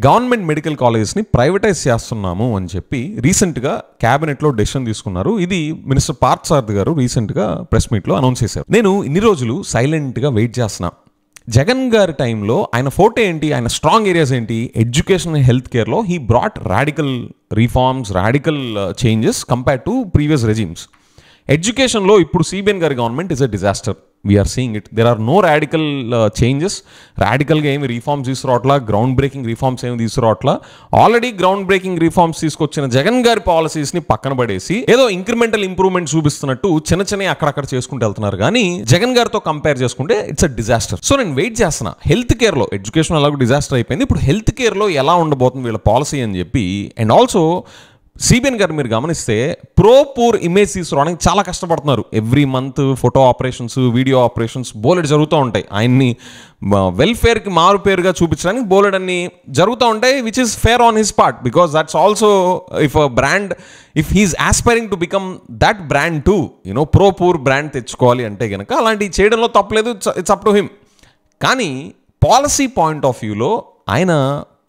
Government medical కాలేజెస్ని privatise చేస్తున్నాము అని చెప్పి రీసెంట్గా క్యాబినెట్లో డెసిషన్ తీసుకున్నారు. ఇది మినిస్టర్ పార్థ్ సారథి గారు రీసెంట్గా ప్రెస్ మీట్లో అనౌన్స్ చేశారు. నేను ఇన్ని రోజులు సైలెంట్గా వెయిట్ చేస్తున్నా. జగన్ గారి టైంలో ఆయన ఫోటో ఏంటి, ఆయన స్ట్రాంగ్ ఏరియాస్ ఏంటి, ఎడ్యుకేషన్ అండ్ హెల్త్ కేర్లో he brought radical reforms, radical changes compare to previous regimes. ఎడ్యుకేషన్లో ఇప్పుడు సిబిఎన్ గారి government is a disaster. We're seeing it. There are no radical changes. రాడికల్గా ఏమి రిఫార్మ్స్ తీసుకురావట్లా, గ్రౌండ్ బ్రేకింగ్ రిఫార్మ్స్ ఏమి తీసుకురావట్లా. ఆల్రెడీ గ్రౌండ్ బ్రేకింగ్ రిఫార్మ్స్ తీసుకొచ్చిన జగన్ గారి పాలసీస్ని పక్కన పడేసి ఏదో ఇంక్రిమెంటల్ ఇంప్రూవ్మెంట్ చూపిస్తున్నట్టు చిన్న చిన్న అక్కడక్కడ చేసుకుంటూ వెళ్తున్నారు. కానీ జగన్ గారితో కంపేర్ చేసుకుంటే ఇట్స్ అ డిజాస్టర్. సో నేను వెయిట్ చేస్తున్నా. హెల్త్ కేర్లో, ఎడ్యుకేషన్ అలాగే డిజాస్టర్ అయిపోయింది, ఇప్పుడు హెల్త్ కేర్లో ఎలా ఉండబోతుంది వీళ్ళ పాలసీ అని చెప్పి. అండ్ ఆల్సో సిబిఎన్ గారు మీరు గమనిస్తే పూర్ ఇమేజ్ తీసుకురావడానికి చాలా కష్టపడుతున్నారు. Every month photo operations, video operations బోలెడ్ జరుగుతూ ఉంటాయి. ఆయన్ని వెల్ఫేర్కి మారు పేరుగా చూపించడానికి బోలెడ్ అన్ని జరుగుతూ ఉంటాయి, which is fair on his part, because that's also if a brand, if he's aspiring to become that brand to poor brand తెచ్చుకోవాలి అంటే కనుక అలాంటివి చేయడంలో తప్పలేదు. It's up to him. కానీ పాలసీ పాయింట్ ఆఫ్ వ్యూలో ఆయన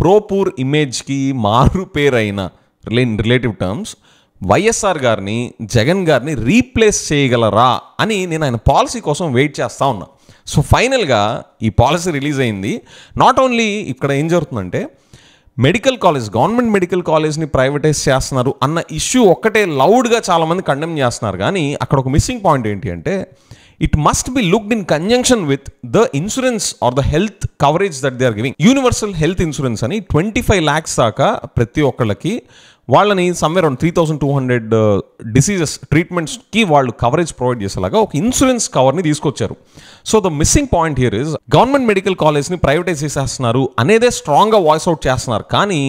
పూర్ ఇమేజ్కి మారు పేరైన రిలేటివ్ టర్మ్స్ వైఎస్ఆర్ గారిని, జగన్ గారిని రీప్లేస్ చేయగలరా అని నేను ఆయన పాలసీ కోసం వెయిట్ చేస్తూ ఉన్నా. సో ఫైనల్గా ఈ పాలసీ రిలీజ్ అయింది. నాట్ ఓన్లీ ఇక్కడ ఏం జరుగుతుందంటే మెడికల్ కాలేజ్, గవర్నమెంట్ మెడికల్ కాలేజ్ని ప్రైవేటైజ్ చేస్తున్నారు అన్న ఇష్యూ ఒక్కటే లౌడ్గా చాలామంది కండెమ్ చేస్తున్నారు. కానీ అక్కడ ఒక మిస్సింగ్ పాయింట్ ఏంటి అంటే it must be looked in conjunction with the insurance or the health coverage that they are giving. Universal health insurance అని 25 lakhs దాకా ప్రతి ఒక్కళ్ళకి వాళ్ళని సమ్వేర్ అరౌండ్ 3200 డిసీజెస్ ట్రీట్మెంట్స్కి వాళ్ళు కవరేజ్ ప్రొవైడ్ చేసేలాగా ఒక ఇన్సూరెన్స్ కవర్ని తీసుకొచ్చారు. So the missing point here is government medical కాలేజ్ని ప్రైవేటైజ్ చేసేస్తున్నారు అనేదే స్ట్రాంగ్గా వాయిస్ అవుట్ చేస్తున్నారు. కానీ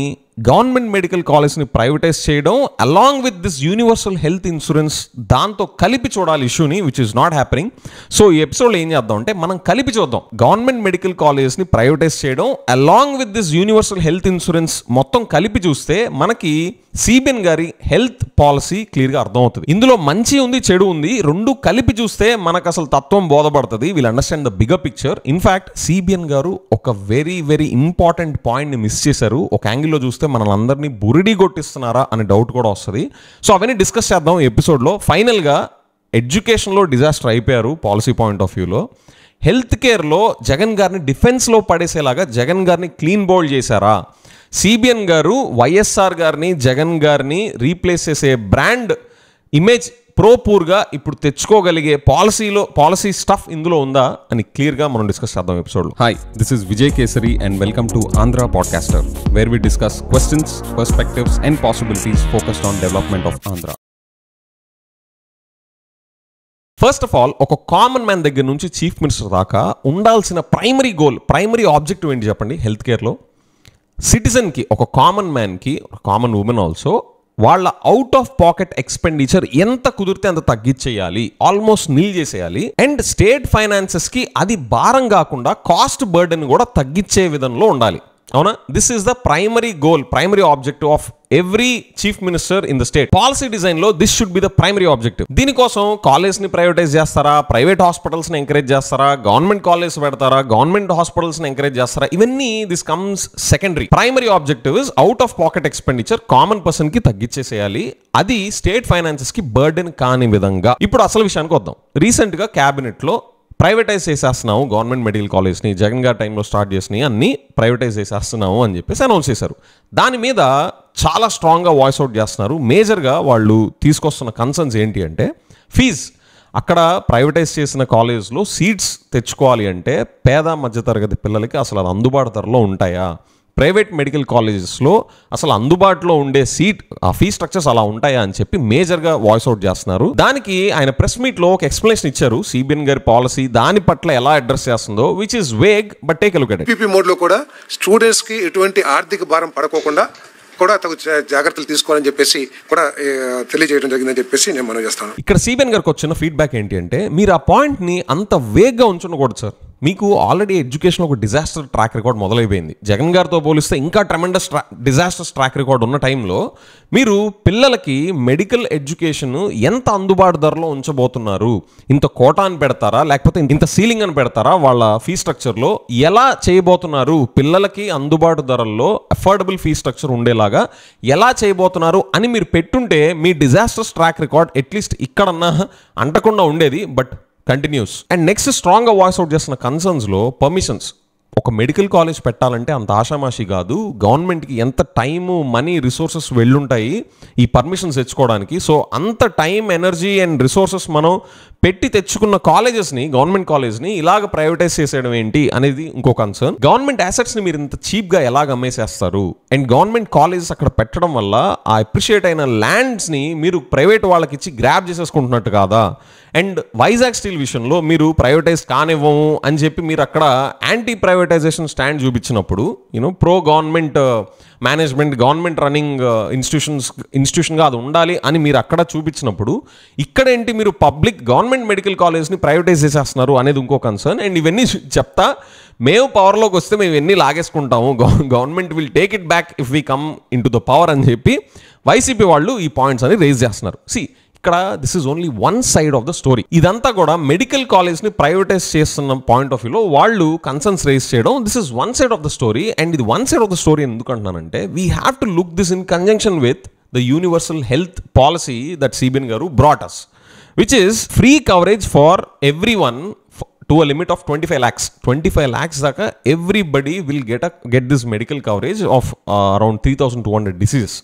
గవర్నమెంట్ మెడికల్ కాలేజ్ని ప్రైవేటైజ్ చేయడం along with this universal health insurance దాంతో కలిపి చూడాలి ఇష్యూని, which is not happening. So ఈ ఎపిసోడ్లో ఏం చేద్దాం అంటే మనం కలిపి చూద్దాం. గవర్నమెంట్ మెడికల్ కాలేజ్ని ప్రైవేటైజ్ చేయడం along with this universal health insurance మొత్తం కలిపి చూస్తే మనకి సిబిఎన్ గారి హెల్త్ పాలసీ క్లియర్గా అర్థమవుతుంది. ఇందులో మంచి ఉంది, చెడు ఉంది, రెండు కలిపి చూస్తే మనకు అసలు తత్వం బోధపడుతుంది. Will understand the bigger picture. In fact CBN గారు ఒక వెరీ వెరీ ఇంపార్టెంట్ పాయింట్ని మిస్ చేశారు. ఒక యాంగిల్లో చూస్తే మనల్ని అందరినీ బురిడి కొట్టిస్తున్నారా అనే డౌట్ కూడా వస్తుంది. సో అవన్నీ డిస్కస్ చేద్దాం ఈ ఎపిసోడ్లో. ఫైనల్గా ఎడ్యుకేషన్లో డిజాస్టర్ అయిపోయారు పాలసీ పాయింట్ ఆఫ్ వ్యూలో. హెల్త్ కేర్లో జగన్ గారిని డిఫెన్స్లో పడేసేలాగా జగన్ గారిని క్లీన్ బౌల్డ్ చేశారా? సిబిఎన్ గారు వైఎస్ఆర్ గారిని, జగన్ గారిని రీప్లేస్ చేసే బ్రాండ్ ఇమేజ్ పూర్గా ఇప్పుడు తెచ్చుకోగలిగే పాలసీ స్టఫ్ ఇందులో ఉందా అని క్లియర్గా మనం డిస్కస్ చేద్దాం ఎపిసోడ్లో. Hi, this is Vijay Kesari and welcome to Andhra podcaster, where we discuss questions, perspectives and possibilities focused on development of Andhra. First of all, ఒక కామన్ మ్యాన్ దగ్గర నుంచి చీఫ్ మినిస్టర్ దాకా ఉండాల్సిన ప్రైమరీ గోల్, ప్రైమరీ ఆబ్జెక్టివ్ ఏంటి చెప్పండి హెల్త్ కేర్లో? సిటిజన్కి, ఒక కామన్ మ్యాన్కి, కామన్ ఉమెన్ ఆల్సో, వాళ్ళ out of pocket expenditure ఎంత కుదిరితే అంత తగ్గించేయాలి, ఆల్మోస్ట్ నిల్ చేసేయాలి. అండ్ స్టేట్ ఫైనాన్సెస్కి అది భారం కాకుండా కాస్ట్ బర్డెన్ కూడా తగ్గించే విధంలో ఉండాలి. అవునా? This is the primary goal, primary objective of every chief minister in the state. Policy design లో this should be the primary objective. దీనికోసం కాలేజ్ ని ప్రైవేటైజ్ చేస్తారా, ప్రైవేట్ హాస్పిటల్స్ ని ఎంకరేజ్ చేస్తారా, గవర్నమెంట్ కాలేజ్ పెడతారా, గవర్నమెంట్ హాస్పిటల్స్ ని encourage చేస్తారా, ఇవన్నీ this comes secondary. Primary objective is out of pocket expenditure common person కి తగ్గించేసేయాలి. అది స్టేట్ ఫైనాన్సెస్ కి బర్డెన్ కాని విధంగా. ఇప్పుడు అసలు విషయానికి వద్దాం. రీసెంట్ గా క్యాబినెట్ లో ప్రైవేటైజ్ చేసేస్తున్నాము గవర్నమెంట్ మెడికల్ కాలేజ్ని, జగన్ గారి టైంలో స్టార్ట్ చేసినాయి అన్నీ ప్రైవేటైజ్ చేసేస్తున్నాము అని చెప్పేసి అనౌన్స్ చేశారు. దాని మీద చాలా స్ట్రాంగ్గా వాయిస్ అవుట్ చేస్తున్నారు. మేజర్గా వాళ్ళు తీసుకొస్తున్న కన్సర్న్స్ ఏంటి అంటే ఫీజ్. అక్కడ ప్రైవేటైజ్ చేసిన కాలేజ్లో సీట్స్ తెచ్చుకోవాలి అంటే పేద మధ్యతరగతి పిల్లలకి అసలు అది అందుబాటు ధరలో ఉంటాయా? ప్రైవేట్ మెడికల్ కాలేజెస్లో అసలు అందుబాటులో ఉండే సీట్, ఆ ఫీ స్ట్రక్చర్స్ అలా ఉంటాయా అని చెప్పి మేజర్గా వాయిస్ అవుట్ చేస్తున్నారు. దానికి ఆయన ప్రెస్ మీట్లో ఒక ఎక్స్ప్లెనేషన్ ఇచ్చారు. సిబిఎన్ గారి పాలసీ దాని పట్ల ఎలా అడ్రస్ చేస్తుందో, which is vague but take a look at it. PP మోడ్లో కూడా స్టూడెంట్స్కి ఎటువంటి ఆర్థిక భారం పడకోకుండా కూడా తగు జాగ్రత్తలు తీసుకోవాలని చెప్పేసి కూడా తెలియజేయడం జరిగిందని చెప్పేసి నేను మనం చేస్తాను. ఇక్కడ సిబిఎన్ గారికి వచ్చిన ఫీడ్బ్యాక్ ఏంటి అంటే, మీరు ఆ పాయింట్ని అంత వేగ్గా ఉంచకూడదు సార్. మీకు ఆల్రెడీ ఎడ్యుకేషన్ ఒక డిజాస్టర్ ట్రాక్ రికార్డ్ మొదలైపోయింది. జగన్ గారితో పోలిస్తే ఇంకా ట్రెమెండస్ డిజాస్టర్స్ ట్రాక్ రికార్డ్ ఉన్న టైంలో మీరు పిల్లలకి మెడికల్ ఎడ్యుకేషన్ ఎంత అందుబాటు ధరలో ఉంచబోతున్నారు? ఇంత కోటా అని పెడతారా, లేకపోతే ఇంత సీలింగ్ అని పెడతారా? వాళ్ళ ఫీ స్ట్రక్చర్లో ఎలా చేయబోతున్నారు? పిల్లలకి అందుబాటు ధరల్లో అఫోర్డబుల్ ఫీ స్ట్రక్చర్ ఉండేలాగా ఎలా చేయబోతున్నారు అని మీరు పెట్టుంటే మీ డిజాస్టర్స్ ట్రాక్ రికార్డ్ అట్లీస్ట్ ఇక్కడన్నా అంటకుండా ఉండేది. But continuous. అండ్ నెక్స్ట్ స్ట్రాంగ్గా వాయిస్ అవుట్ చేస్తున్న కన్సర్న్స్లో పర్మిషన్స్. ఒక మెడికల్ కాలేజ్ పెట్టాలంటే అంత ఆషామాషి కాదు. గవర్నమెంట్కి ఎంత టైము, మనీ, రిసోర్సెస్ వెళ్ళుంటాయి ఈ పర్మిషన్స్ తెచ్చుకోవడానికి. సో అంత టైం, ఎనర్జీ అండ్ రిసోర్సెస్ మనం పెట్టి తెచ్చుకున్న కాలేజెస్ని, గవర్నమెంట్ కాలేజ్ని ఇలాగ ప్రైవేటైజ్ చేసేయడం ఏంటి అనేది ఇంకో కన్సర్న్. గవర్నమెంట్ అసెట్స్ని మీరు ఇంత చీప్గా ఎలాగ అమ్మేసేస్తారు? అండ్ గవర్నమెంట్ కాలేజెస్ అక్కడ పెట్టడం వల్ల ఆ అప్రిషియేట్ అయిన ల్యాండ్స్ని మీరు ప్రైవేట్ వాళ్ళకి ఇచ్చి గ్రాబ్ చేసేసుకుంటున్నట్టు కాదా? అండ్ వైజాగ్ స్టీల్ విషయంలో మీరు ప్రైవేటైజ్ కానివ్వము అని చెప్పి మీరు అక్కడ యాంటీ ప్రైవేటైజేషన్ స్టాండ్ చూపించినప్పుడు, pro government management, government running ఇన్స్టిట్యూషన్గా అది ఉండాలి అని మీరు అక్కడ చూపించినప్పుడు, ఇక్కడేంటి మీరు పబ్లిక్ గవర్నమెంట్ మెడికల్ కాలేజ్ని ప్రైవేటైజ్ చేసేస్తున్నారు అనేది ఇంకో కన్సర్న్. అండ్ ఇవన్నీ చెప్తా మేము పవర్లోకి వస్తే మేము ఇవన్నీ లాగేసుకుంటాము, government will take it back if we come into the power అని చెప్పి వైసీపీ వాళ్ళు ఈ పాయింట్స్ అని రేజ్ చేస్తున్నారు. ఇక్కడ this is only one side of the story. ఇదంతా కూడా మెడికల్ కాలేజ్ని ప్రైవేటైజ్ చేస్తున్న పాయింట్ ఆఫ్ వ్యూలో వాళ్ళు కన్సర్న్స్ రేస్ చేయడం, this is one side of the story. And ఇది one side of the story ఎందుకంటున్నానంటే, we have to look this in conjunction with the universal health policy that CBN గారు brought us, which is free coverage for every one to a limit of 25 lakhs. 25 lakhs daaka everybody will get this medical coverage of around 3,200 diseases.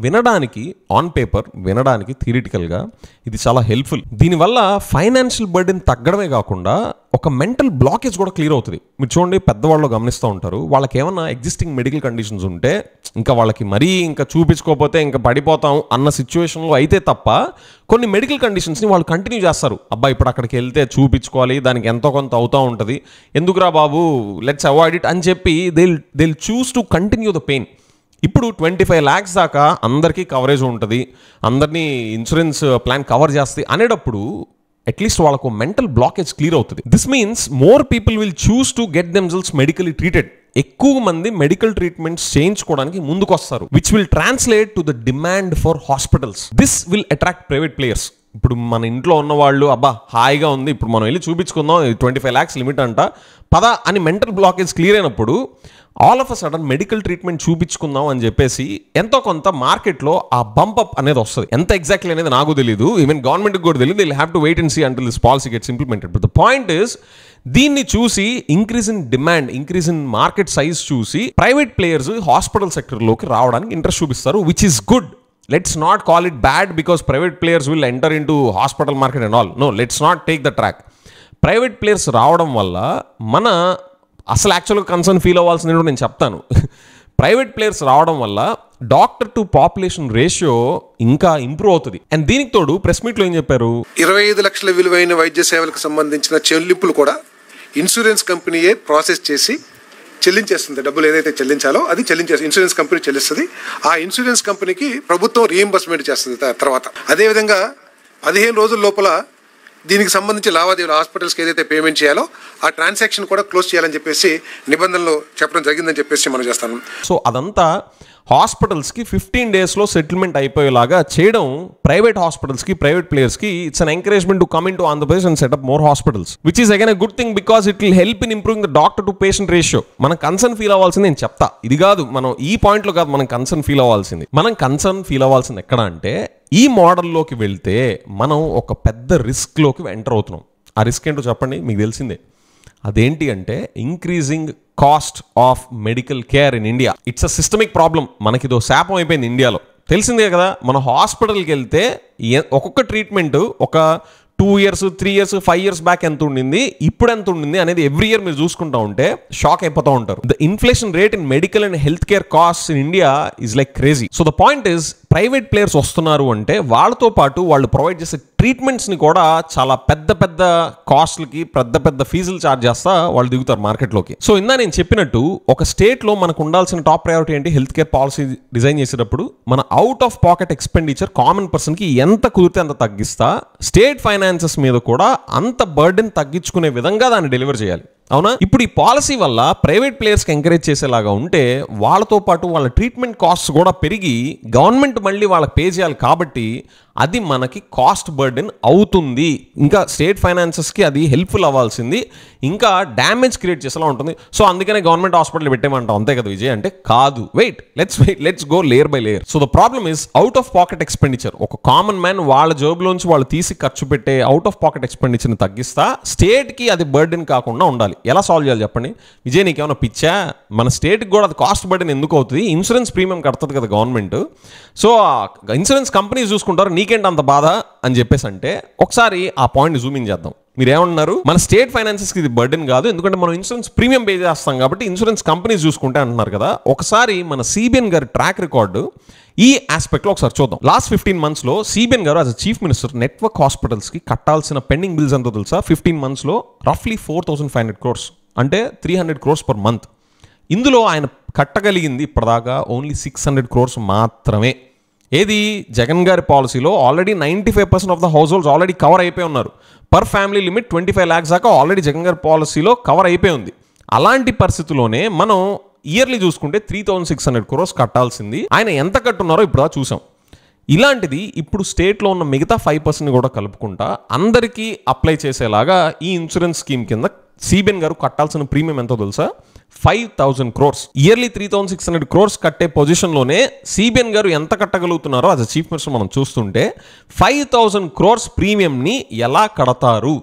వినడానికి on paper, వినడానికి థియరిటికల్గా ఇది చాలా helpful. దీనివల్ల financial burden తగ్గడమే కాకుండా ఒక mental blockage కూడా clear అవుతుంది. మీరు చూడండి, పెద్దవాళ్ళు గమనిస్తూ ఉంటారు, వాళ్ళకి ఏమన్నా ఎగ్జిస్టింగ్ మెడికల్ కండిషన్స్ ఉంటే ఇంకా వాళ్ళకి మరీ ఇంకా చూపించుకోకపోతే ఇంకా పడిపోతాం అన్న సిచ్యువేషన్లో అయితే తప్ప కొన్ని మెడికల్ కండిషన్స్ని వాళ్ళు కంటిన్యూ చేస్తారు. అబ్బా ఇప్పుడు అక్కడికి వెళ్తే చూపించుకోవాలి, దానికి ఎంతో కొంత అవుతూ ఉంటుంది, ఎందుకురా బాబు లెట్స్ అవాయిడ్ ఇట్ అని చెప్పి they choose to continue the pain. ఇప్పుడు 25 lakhs దాకా అందరికీ కవరేజ్ ఉంటుంది, అందరినీ ఇన్సూరెన్స్ ప్లాన్ కవర్ చేస్తుంది అనేటప్పుడు అట్లీస్ట్ వాళ్ళకు మెంటల్ బ్లాకేజ్ క్లియర్ అవుతుంది. This means more people will choose to get themselves medically treated. ఎక్కువ మంది మెడికల్ ట్రీట్మెంట్స్ చేయించుకోవడానికి ముందుకు వస్తారు, which will translate to the demand for hospitals. This will attract private players. ఇప్పుడు మన ఇంట్లో ఉన్నవాళ్ళు అబ్బా హాయిగా ఉంది, ఇప్పుడు మనం వెళ్ళి చూపించుకుందాం, 25 lakhs లిమిట్ అంట, పదా అని మెంటల్ బ్లాకేజ్ క్లియర్ అయినప్పుడు all of a sudden medical treatment చూపించుకుందాం అని చెప్పేసి ఎంతో కొంత మార్కెట్లో ఆ బంపప్ అనేది వస్తుంది. ఎంత ఎగ్జాక్ట్లీ అనేది నాకు తెలియదు, ఈవెన్ గవర్నమెంట్కి కూడా తెలియదు. They will have to wait and see until this policy gets implemented. But the point is, దీన్ని చూసి increase in demand, increase in market size చూసి ప్రైవేట్ ప్లేయర్స్ హాస్పిటల్ సెక్టర్లోకి రావడానికి ఇంట్రెస్ట్ చూపిస్తారు, which is good. Let's not call it bad because private players will enter into hospital market and all. No, let's not take the track. Private players రావడం వల్ల మన అసలు యాక్చువల్గా concern feel అవ్వాల్సింది నేను చెప్తాను. ప్రైవేట్ ప్లేయర్స్ రావడం వల్ల డాక్టర్ టు పాపులేషన్ రేషియో ఇంకా ఇంప్రూవ్ అవుతుంది. అండ్ దీనికి తోడు ప్రెస్ మీట్లో ఏం చెప్పారు, 25 లక్షల విలువైన వైద్య సేవలకు సంబంధించిన చెల్లింపులు కూడా ఇన్సూరెన్స్ కంపెనీయే ప్రాసెస్ చేసి చెల్లించేస్తుంది. డబ్బులు ఏదైతే చెల్లించాలో అది ఇన్సూరెన్స్ కంపెనీ చెల్లిస్తుంది. ఆ ఇన్సూరెన్స్ కంపెనీకి ప్రభుత్వం రీఎంబర్స్మెంట్ చేస్తుంది తర్వాత. అదేవిధంగా 15 రోజుల లోపల దీనికి సంబంధించి లావాదేవీలు హాస్పిటల్స్కి ఏదైతే పేమెంట్ చేయాలో ఆ ట్రాన్సాక్షన్ కూడా క్లోజ్ చేయాలని చెప్పేసి నిబంధనలు చెప్పడం జరిగిందని చెప్పేసి మనం చేస్తాను. సో అదంతా హాస్పిటల్స్కి 15 daysలో సెటిల్మెంట్ అయిపోయేలాగా చేయడం ప్రైవేట్ హాస్పిటల్స్కి, ప్రైవేట్ ప్లేయర్స్కి it's an encouragement to come into Andhra Pradesh and set up more hospitals, which is again a good thing because it will help in improving the doctor to patient ratio. మనం concern feel అవ్వాల్సింది నేను చెప్తా, ఇది కాదు మనం ఈ పాయింట్లో కాదు మనం కన్సర్న్ ఫీల్ అవ్వాల్సింది. మనం కన్సర్న్ ఫీల్ అవ్వాల్సింది ఎక్కడ అంటే, ఈ మోడల్లోకి వెళ్తే మనం ఒక పెద్ద రిస్క్లోకి ఎంటర్ అవుతున్నాం. ఆ రిస్క్ ఏంటో చెప్పండి, మీకు తెలిసిందే. అదేంటి అంటే increasing cost of medical care in India. It's a systemic problem. మనకి ఇదో శాపం అయిపోయింది ఇండియాలో, తెలిసిందే కదా. మన హాస్పిటల్కి వెళ్తే ఒక్కొక్క ట్రీట్మెంట్ ఒక 2 years, 3 years, 5 years బ్యాక్ ఎంత ఉండింది, ఇప్పుడు ఎంత ఉండింది అనేది ఎవ్రీ ఇయర్ మీరు చూసుకుంటూ ఉంటే షాక్ అయిపోతూ ఉంటారు. The inflation rate in medical and health care cost in India is like crazy. So the point is, private players వస్తున్నారు అంటే వాళ్ళతో పాటు వాళ్ళు ప్రొవైడ్ చేసే ట్రీట్మెంట్స్ని కూడా చాలా పెద్ద పెద్ద కాస్ట్లకి, పెద్ద పెద్ద ఫీజులు ఛార్జ్ చేస్తా వాళ్ళు దిగుతారు మార్కెట్లోకి. సో ఇందా నేను చెప్పినట్టు ఒక స్టేట్లో మనకు ఉండాల్సిన టాప్ ప్రయారిటీ ఏంటి, హెల్త్ కేర్ పాలసీ డిజైన్ చేసేటప్పుడు మన out of pocket expenditure common పర్సన్కి ఎంత కుదిరితే అంత తగ్గిస్తా, స్టేట్ ఫైనాన్సెస్ మీద కూడా అంత బర్డెన్ తగ్గించుకునే విధంగా దాన్ని డెలివర్ చేయాలి. అవునా? ఇప్పుడు ఈ పాలసీ వల్ల ప్రైవేట్ ప్లేయర్స్కి ఎంకరేజ్ చేసేలాగా ఉంటే వాళ్ళతో పాటు వాళ్ళ ట్రీట్మెంట్ కాస్ట్స్ కూడా పెరిగి గవర్నమెంట్ మళ్ళీ వాళ్ళకి పే చేయాలి కాబట్టి అది మనకి కాస్ట్ బర్డెన్ అవుతుంది. ఇంకా స్టేట్ ఫైనాన్సెస్కి అది హెల్ప్ఫుల్ అవ్వాల్సింది ఇంకా డ్యామేజ్ క్రియేట్ చేసేలా ఉంటుంది. సో అందుకనే గవర్నమెంట్ హాస్పిటల్ పెట్టేమంటాం, అంతే కదా విజయ్ అంటే? కాదు, let's go layer by layer. So the problem is out of pocket expenditure. ఒక కామన్ మ్యాన్ వాళ్ళ జేబులోంచి వాళ్ళు తీసి ఖర్చు పెట్టే అవుట్ ఆఫ్ పాకెట్ ఎక్స్పెండిచర్ని తగ్గిస్తా స్టేట్కి అది బర్డెన్ కాకుండా ఉండాలి. ఎలా సాల్వ్ చేయాలి చెప్పండి? విజయ్ నీకేమైనా పిచ్చా? మన స్టేట్కి కూడా అది కాస్ట్ బర్డెన్ ఎందుకు అవుతుంది? ఇన్సూరెన్స్ ప్రీమియం కడుతుంది కదా గవర్నమెంట్. సో ఇన్సూరెన్స్ కంపెనీస్ చూసుకుంటారు, నీకేంటి అంత బాధ అని చెప్పేసి అంటే ఒకసారి ఆ పాయింట్ జూమ్ ఇన్ చేద్దాం. మీరు ఏమన్నారు? మన స్టేట్ ఫైనాన్సెస్కి ఇది బర్డెన్ కాదు, ఎందుకంటే మనం ఇన్సూరెన్స్ ప్రీమియం పే చేస్తాం కాబట్టి ఇన్సూరెన్స్ కంపెనీస్ చూసుకుంటే అంటున్నారు కదా. ఒకసారి మన సిబిఎన్ గారి ట్రాక్ రికార్డు ఈ ఆస్పెక్ట్లో ఒకసారి చూద్దాం. లాస్ట్ 15 monthsలో సిబిఎన్ గారు as a chief minister network హాస్పిటల్స్కి కట్టాల్సిన పెండింగ్ బిల్స్ ఎంతో తెలుసా? 15 monthsలో రఫ్లీ 4,500 crores, అంటే 300 crores per month. ఇందులో ఆయన కట్టగలిగింది ఇప్పటిదాకా ఓన్లీ 600 crores మాత్రమే. ఏది? జగన్ గారి పాలసీలో already 95% of the house holds already cover అయిపోయి ఉన్నారు. పర్ ఫ్యామిలీ లిమిట్ 25 lakhs దాకా ఆల్రెడీ జగన్ గారి పాలసీలో కవర్ అయిపోయి ఉంది. అలాంటి పరిస్థితుల్లోనే మనం ఇయర్లీ చూసుకుంటే 3,600 crores కట్టాల్సింది ఆయన ఎంత కట్టున్నారో ఇప్పుడు చూసాం. ఇలాంటిది ఇప్పుడు స్టేట్లో ఉన్న మిగతా 5% కూడా కలుపుకుంటా అందరికీ అప్లై చేసేలాగా ఈ ఇన్సూరెన్స్ స్కీమ్ కింద సిబిఎన్ గారు కట్టాల్సిన ప్రీమియం ఎంతో తెలుసా? 5,000 crores. ఇయర్లీ 3,600 crores కట్టే పొజిషన్లోనే సిబిఎన్ గారు ఎంత కట్టగలుగుతున్నారో యాజ్ అ చీఫ్ మినిస్టర్ మనం చూస్తుంటే 5,000 crores ప్రీమియంని ఎలా కడతారు?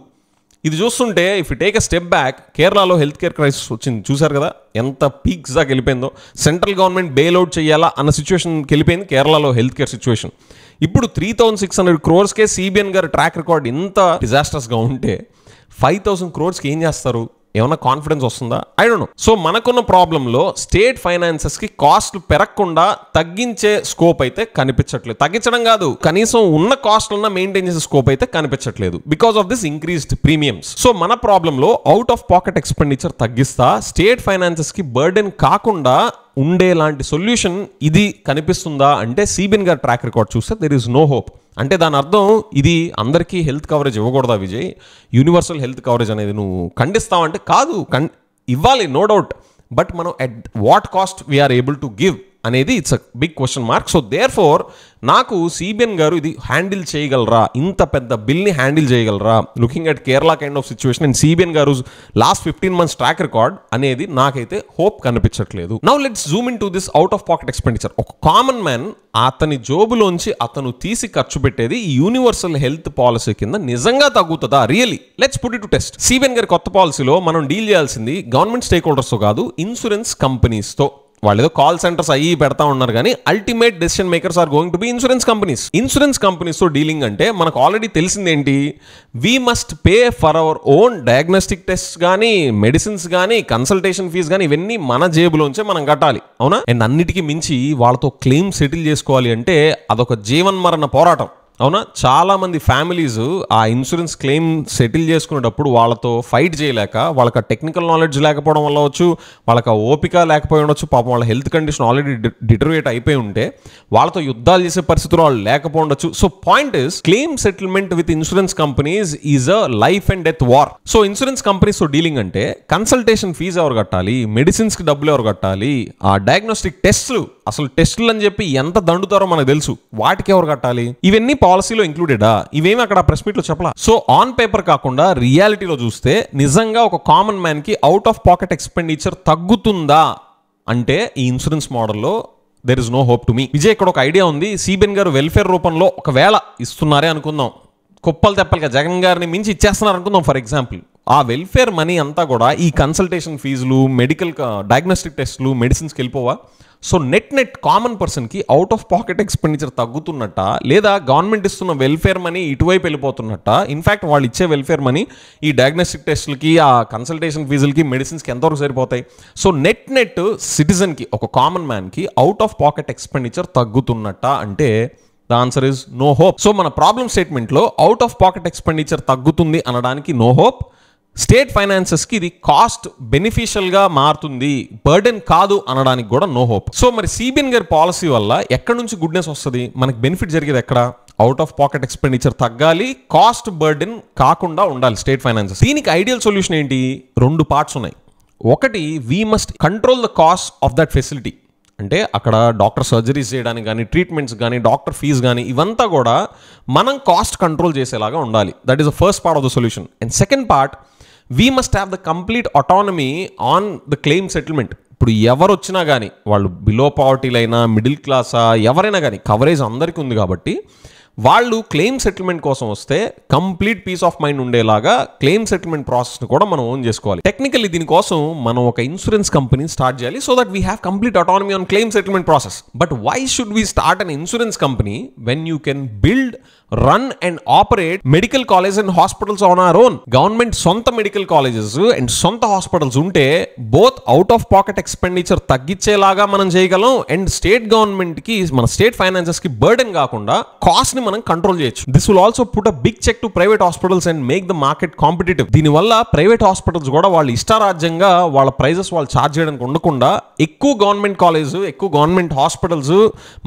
ఇది చూస్తుంటే if you take a step back, కేరళలో హెల్త్ కేర్ క్రైసిస్ వచ్చింది చూసారు కదా, ఎంత పీక్స్ దాకా వెళ్ళిపోయిందో. సెంట్రల్ గవర్నమెంట్ బెయిల్అవుట్ చేయాలా అన్న సిచ్యువేషన్కి వెళ్ళిపోయింది కేరళలో హెల్త్ కేర్ సిచ్యువేషన్. ఇప్పుడు 3,600 crores సిబిఎన్ గారి ట్రాక్ రికార్డ్ ఇంత డిజాస్టర్స్గా ఉంటే 5,000 crores ఏం చేస్తారు? ఏమన్నా కాన్ఫిడెన్స్ వస్తుందా? I don't know. సో మనకున్న ప్రాబ్లంలో స్టేట్ ఫైనాన్సెస్కి కాస్ట్లు పెరగకుండా తగ్గించే స్కోప్ అయితే కనిపించట్లేదు. తగ్గించడం కాదు, కనీసం ఉన్న కాస్ట్లన్నా మెయింటైన్ చేసే స్కోప్ అయితే కనిపించట్లేదు because of this increased premiums. So మన ప్రాబ్లంలో అవుట్ ఆఫ్ పాకెట్ ఎక్స్పెండిచర్ తగ్గిస్తా స్టేట్ ఫైనాన్సెస్కి బర్డెన్ కాకుండా ఉండేలాంటి సొల్యూషన్ ఇది కనిపిస్తుందా అంటే సిబిఎన్ గారి ట్రాక్ రికార్డ్ చూస్తే దెర్ ఈస్ నో హోప్. అంటే దాని అర్థం ఇది అందరికీ హెల్త్ కవరేజ్ ఇవ్వకూడదా విజయ్? యూనివర్సల్ హెల్త్ కవరేజ్ అనేది నువ్వు ఖండిస్తావంటే కాదు, ఇవ్వాలి, నో డౌట్. బట్ మనం at what cost we're able to give అనేది it's a big question mark. So there four నాకు సిబిఎన్ గారు ఇది హ్యాండిల్ చేయగలరా? ఇంత పెద్ద బిల్ని హ్యాండిల్ చేయగలరా? Looking at Kerala kind of situation and CBN గారు లాస్ట్ 15 months ట్రాక్ రికార్డ్ అనేది నాకైతే హోప్ కనిపించట్లేదు. Now let's Zoom in to this out of pocket expenditure. ఒక కామన్ మ్యాన్ అతని జోబులోంచి అతను తీసి ఖర్చు పెట్టేది ఈ యూనివర్సల్ హెల్త్ పాలసీ కింద నిజంగా తగ్గుతుందా? Really let's put it to test. CBN గారి కొత్త పాలసీలో మనం డీల్ చేయాల్సింది గవర్నమెంట్ స్టేక్ హోల్డర్స్తో కాదు, ఇన్సూరెన్స్ కంపెనీస్తో. వాళ్ళు ఏదో కాల్ సెంటర్స్ అయ్యి పెడతా ఉన్నారు కానీ ultimate decision makers are going to be insurance companies. Insurance కంపెనీస్తో డీలింగ్ అంటే మనకు ఆల్రెడీ తెలిసిందేంటి? We must pay for our own diagnostic test కానీ, మెడిసిన్స్ కానీ, కన్సల్టేషన్ ఫీజు కానీ, ఇవన్నీ మన జేబులోంచే మనం కట్టాలి, అవునా? అండ్ అన్నిటికీ మించి వాళ్ళతో క్లెయిమ్ సెటిల్ చేసుకోవాలి అంటే అదొక జీవన్మరణ పోరాటం, అవునా? చాలా మంది ఫ్యామిలీస్ ఆ ఇన్సూరెన్స్ క్లెయిమ్ సెటిల్ చేసుకునేటప్పుడు వాళ్ళతో ఫైట్ చేయలేక, వాళ్ళకి టెక్నికల్ నాలెడ్జ్ లేకపోవడం వల్ల వచ్చు, వాళ్ళకి ఓపిక లేకపోయి ఉండొచ్చు, పాపం వాళ్ళ హెల్త్ కండిషన్ ఆల్రెడీ డిటరేట్ అయిపోయి ఉంటే వాళ్ళతో యుద్ధాలు చేసే పరిస్థితులు వాళ్ళు లేకపోయి ఉండొచ్చు. So point is claim settlement with insurance companies is a life and death war. So insurance companies తో డీలింగ్ అంటే కన్సల్టేషన్ ఫీజు ఎవరు కట్టాలి, మెడిసిన్స్ కి డబ్బులు ఎవరు కట్టాలి, ఆ డయాగ్నోస్టిక్ టెస్ట్లు, అసలు టెస్టులు అని చెప్పి ఎంత దండుతారో మనకు తెలుసు, వాటికి ఎవరు కట్టాలి? ఇవన్నీ పాలసీలో ఇంక్లూడెడా? ఇవేమి అక్కడ ప్రెస్ మీట్ లో చెప్పలా. సో ఆన్ పేపర్ కాకుండా రియాలిటీలో చూస్తే నిజంగా ఒక కామన్ మ్యాన్ కి అవుట్ ఆఫ్ పాకెట్ ఎక్స్పెండిచర్ తగ్గుతుందా అంటే ఈ ఇన్సూరెన్స్ మోడల్లో there is no hope to me. Vijay, ఇక్కడ ఒక ఐడియా ఉంది. సిబిఎన్ గారు వెల్ఫేర్ రూపంలో ఒకవేళ ఇస్తున్నారే అనుకుందాం, కుప్పలు తెప్పలుగా జగన్ గారిని మించి ఇచ్చేస్తున్నారు అనుకుందాం ఫర్ ఎగ్జాంపుల్. ఆ వెల్ఫేర్ మనీ అంతా కూడా ఈ కన్సల్టేషన్ ఫీజులు, మెడికల్ డయాగ్నోస్టిక్ టెస్టులు, మెడిసిన్స్కి వెళ్ళిపోవా? సో నెట్ కామన్ పర్సన్కి అవుట్ ఆఫ్ పాకెట్ ఎక్స్పెండిచర్ తగ్గుతున్నట్ట, లేదా గవర్నమెంట్ ఇస్తున్న వెల్ఫేర్ మనీ ఇటువైపు వెళ్ళిపోతున్నట్ట? ఇన్ఫ్యాక్ట్ వాళ్ళు ఇచ్చే వెల్ఫేర్ మనీ ఈ డయాగ్నోస్టిక్ టెస్టులకి, ఆ కన్సల్టేషన్ ఫీజులకి, మెడిసిన్స్కి ఎంతవరకు సరిపోతాయి? సో నెట్ సిటిజన్కి, ఒక కామన్ మ్యాన్కి అవుట్ ఆఫ్ పాకెట్ ఎక్స్పెండిచర్ తగ్గుతున్నట్ట అంటే the answer is no hope. So మన ప్రాబ్లమ్ స్టేట్మెంట్లో అవుట్ ఆఫ్ పాకెట్ ఎక్స్పెండిచర్ తగ్గుతుంది అనడానికి నో హోప్, స్టేట్ ఫైనాన్సెస్కి ఇది కాస్ట్ బెనిఫిషియల్గా మారుతుంది, బర్డెన్ కాదు అనడానికి కూడా నో హోప్. సో మరి సిబిఎన్ గారి పాలసీ వల్ల ఎక్కడి నుంచి గుడ్నెస్ వస్తుంది, మనకి బెనిఫిట్ జరిగేది ఎక్కడ? అవుట్ ఆఫ్ పాకెట్ ఎక్స్పెండిచర్ తగ్గాలి, కాస్ట్ బర్డెన్ కాకుండా ఉండాలి స్టేట్ ఫైనాన్సెస్. దీనికి ఐడియల్ సొల్యూషన్ ఏంటి? 2 పార్ట్స్ ఉన్నాయి. ఒకటి, we must control the cost of that facility. అంటే అక్కడ డాక్టర్ సర్జరీస్ చేయడానికి కానీ, ట్రీట్మెంట్స్ కానీ, డాక్టర్ ఫీజు కానీ, ఇవంతా కూడా మనం కాస్ట్ కంట్రోల్ చేసేలాగా ఉండాలి. That is the first part of the solution. And second part, we must have the complete autonomy on the claim settlement. ఇప్పుడు ఎవరు వచ్చినా కానీ, వాళ్ళు బిలో పావర్టీలైనా, మిడిల్ క్లాసా, ఎవరైనా కానీ కవరేజ్ అందరికీ ఉంది కాబట్టి వాళ్ళు క్లెయిమ్ సెటిల్మెంట్ కోసం వస్తే కంప్లీట్ పీస్ ఆఫ్ మైండ్ ఉండేలాగా క్లెయిమ్ సెటిల్మెంట్ ప్రాసెస్ని కూడా మనం ఓన్ చేసుకోవాలి. టెక్నికల్లీ దీనికోసం మనం ఒక ఇన్సూరెన్స్ కంపెనీ స్టార్ట్ చేయాలి, so that we have complete autonomy on claim settlement process. But why should we start an insurance company when you can build, run and operate medical college and hospitals on our own? Government సొంత medical colleges and సొంత hospitals ఉంటే both out of pocket expenditure తగ్గించేలాగా మనం చేయగలం, and state government కి, మన state finances కి burden కాకుండా cost ని మనం కంట్రోల్ చేయొచ్చు. This will also put a big check to private hospitals and make the market competitive. దీనివల్ల ప్రైవేట్ హాస్పిటల్స్ కూడా వాళ్ళు ఇష్టారాజ్యంగా వాళ్ళ ప్రైజెస్ వాళ్ళు ఛార్జ్ చేయడానికి ఉండకుండా ఎక్కువ గవర్నమెంట్ కాలేజ్, ఎక్కువ గవర్నమెంట్ హాస్పిటల్స్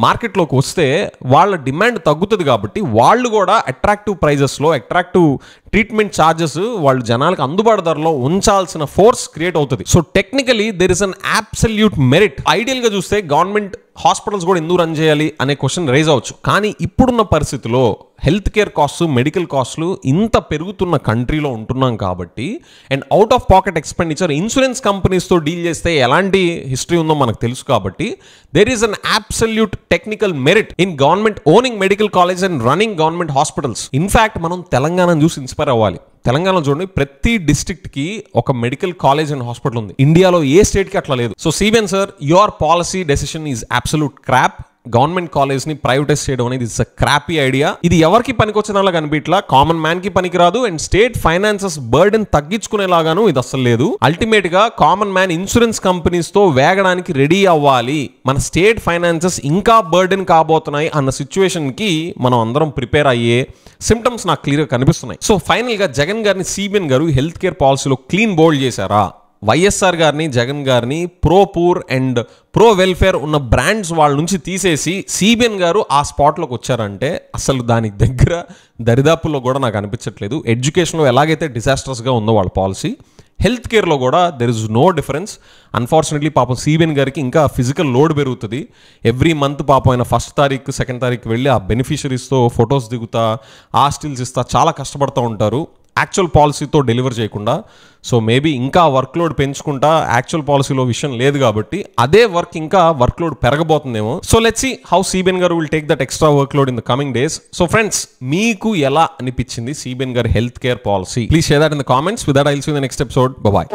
మార్కెట్లోకి వస్తే వాళ్ళ డిమాండ్ తగ్గుతుంది. కాబట్టి వాళ్ళు కూడా అట్రాక్టివ్ ప్రైజెస్లో, అట్రాక్టివ్ ట్రీట్మెంట్ ఛార్జెస్ వాళ్ళు జనాలకు అందుబాటు ధరలో ఉంచాల్సిన ఫోర్స్ క్రియేట్ అవుతుంది. So technically there is an absolute merit. Ideal గా చూస్తే గవర్నమెంట్ హాస్పిటల్స్ కూడా ఎందుకు రన్ చేయాలి అనే క్వశ్చన్ రైజ్ అవ్వచ్చు. కానీ ఇప్పుడున్న పరిస్థితిలో హెల్త్ కేర్ కాస్ట్, మెడికల్ కాస్ట్లు ఇంత పెరుగుతున్న కంట్రీలో ఉంటున్నాం కాబట్టి, and out of pocket expenditure insurance కంపెనీస్తో డీల్ చేస్తే ఎలాంటి హిస్టరీ ఉందో మనకు తెలుసు. కాబట్టి there is an absolute technical merit in government owning medical college and running government hospitals. In fact మనం తెలంగాణను చూసి ఇన్స్పైర్ అవ్వాలి. తెలంగాణలో చూడండి, ప్రతి డిస్ట్రిక్ట్ కి ఒక మెడికల్ కాలేజ్ అండ్ హాస్పిటల్ ఉంది. ఇండియాలో ఏ స్టేట్ కి అట్లా లేదు. So CBN sir, your policy decision is absolute crop. Government college ని ప్రైవేటైజ్ చేయడం అనేది ఇట్స్ అ క్రాపీ ఐడియా. ఇది ఎవరికి పనికొచ్చేలా కనిపించలా, కామన్ మ్యాన్ కి పనికిరాదు, అండ్ స్టేట్ ఫైనాన్సెస్ బర్డెన్ తగ్గించుకునేలాగాను ఇది అసలు లేదు. అల్టిమేట్ గా కామన్ మ్యాన్ ఇన్సూరెన్స్ కంపెనీస్ తో వేగడానికి రెడీ అవ్వాలి. మన స్టేట్ ఫైనాన్సెస్ ఇంకా బర్డెన్ కాబోతున్నాయి అన్న సిచ్యువేషన్ కి మనం అందరం ప్రిపేర్ అయ్యే సిమ్టమ్స్ నాకు క్లియర్ గా కనిపిస్తున్నాయి. సో ఫైనల్ గా జగన్ గారిని సిబిఎన్ గారు హెల్త్ కేర్ పాలసీలో క్లీన్ బోల్డ్ చేశారా? వైఎస్ఆర్ గారిని, జగన్ గారిని pro poor and pro welfare ఉన్న బ్రాండ్స్ వాళ్ళ నుంచి తీసేసి సిబిఎన్ గారు ఆ స్పాట్లోకి వచ్చారంటే అసలు దానికి దగ్గర దరిదాపుల్లో కూడా నాకు అనిపించట్లేదు. ఎడ్యుకేషన్లో ఎలాగైతే డిజాస్టర్స్గా ఉందో వాళ్ళ పాలసీ, హెల్త్ కేర్లో కూడా there is no difference. Unfortunately పాపం సిబిఎన్ గారికి ఇంకా ఫిజికల్ లోడ్ పెరుగుతుంది. ఎవ్రీ మంత్ పాపం ఆయన 1st తారీఖు 2nd తారీఖు వెళ్ళి ఆ బెనిఫిషరీస్తో ఫొటోస్ దిగుతా, ఆస్టిల్స్ ఇస్తా చాలా కష్టపడుతూ ఉంటారు యాక్చువల్ పాలసీతో డెలివర్ చేయకుండా. సో మేబీ ఇంకా వర్క్లోడ్ పెంచుకుంటా, యాక్చువల్ పాలసీలో విషయం లేదు కాబట్టి అదే వర్క్ ఇంకా వర్క్లోడ్ పెరగబోతుందేమో. So let's see how CBN గారు will take that extra workload in the coming days. So friends, మీకు ఎలా అనిపించింది సిబిఎన్ గారి health care policy? Please share that in the comments. With that I will see you in the next episode. Bye by.